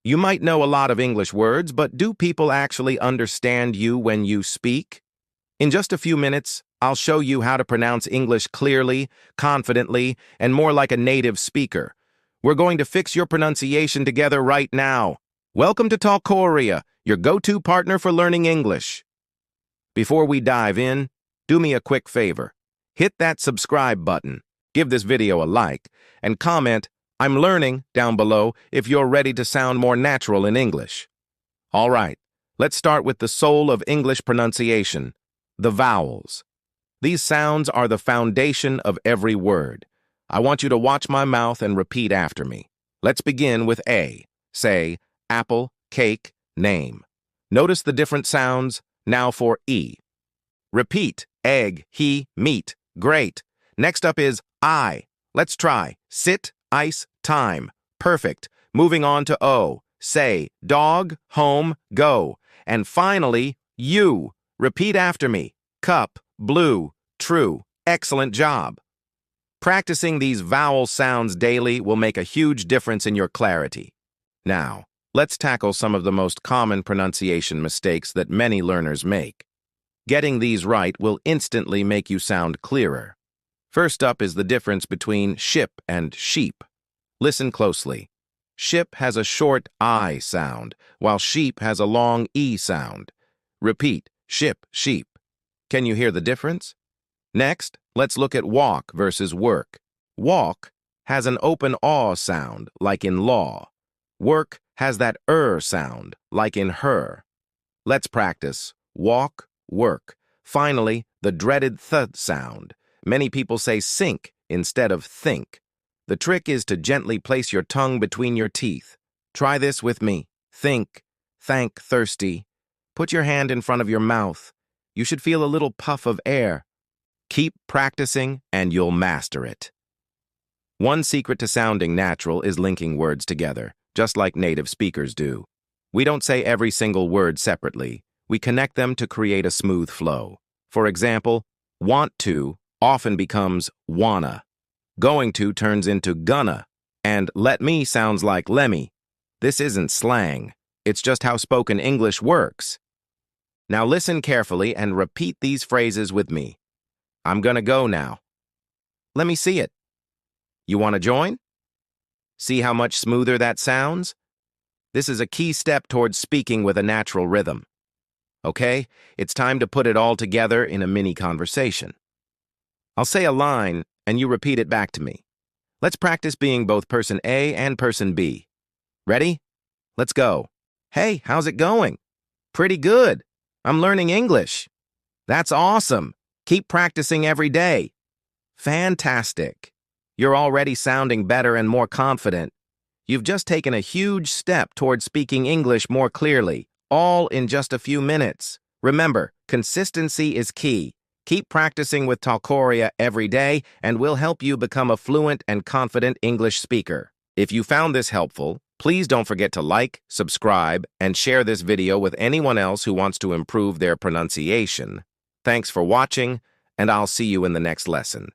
You might know a lot of English words, but do people actually understand you when you speak? In just a few minutes, I'll show you how to pronounce English clearly, confidently, and more like a native speaker. We're going to fix your pronunciation together right now. Welcome to Talkoria, your go-to partner for learning English. Before we dive in, do me a quick favor. Hit that subscribe button, give this video a like, and comment, "I'm learning," down below if you're ready to sound more natural in English. All right, let's start with the soul of English pronunciation, the vowels. These sounds are the foundation of every word. I want you to watch my mouth and repeat after me. Let's begin with A. Say, apple, cake, name. Notice the different sounds. Now for E. Repeat, egg, he, meat, great. Next up is I. Let's try, sit, ice, time, perfect. Moving on to O. Say, dog, home, go. And finally, U. Repeat after me, cup, blue, true. Excellent job. Practicing these vowel sounds daily will make a huge difference in your clarity. Now, let's tackle some of the most common pronunciation mistakes that many learners make. Getting these right will instantly make you sound clearer. First up is the difference between ship and sheep. Listen closely. Ship has a short I sound, while sheep has a long E sound. Repeat, ship, sheep. Can you hear the difference? Next, let's look at walk versus work. Walk has an open aw sound, like in law. Work has that sound, like in her. Let's practice. Walk, work. Finally, the dreaded th sound. Many people say sink instead of think. The trick is to gently place your tongue between your teeth. Try this with me. Think, thank, thirsty. Put your hand in front of your mouth. You should feel a little puff of air. Keep practicing and you'll master it. One secret to sounding natural is linking words together, just like native speakers do. We don't say every single word separately. We connect them to create a smooth flow. For example, want to often becomes wanna. Going to turns into gonna. And let me sounds like lemmy. This isn't slang. It's just how spoken English works. Now listen carefully and repeat these phrases with me. I'm gonna go now. Let me see it. You want to join? See how much smoother that sounds? This is a key step towards speaking with a natural rhythm. Okay, it's time to put it all together in a mini conversation. I'll say a line, and you repeat it back to me. Let's practice being both person A and person B. Ready? Let's go. Hey, how's it going? Pretty good. I'm learning English. That's awesome. Keep practicing every day. Fantastic. You're already sounding better and more confident. You've just taken a huge step towards speaking English more clearly, all in just a few minutes. Remember, consistency is key. Keep practicing with Talkoria every day, and we'll help you become a fluent and confident English speaker. If you found this helpful, please don't forget to like, subscribe, and share this video with anyone else who wants to improve their pronunciation. Thanks for watching, and I'll see you in the next lesson.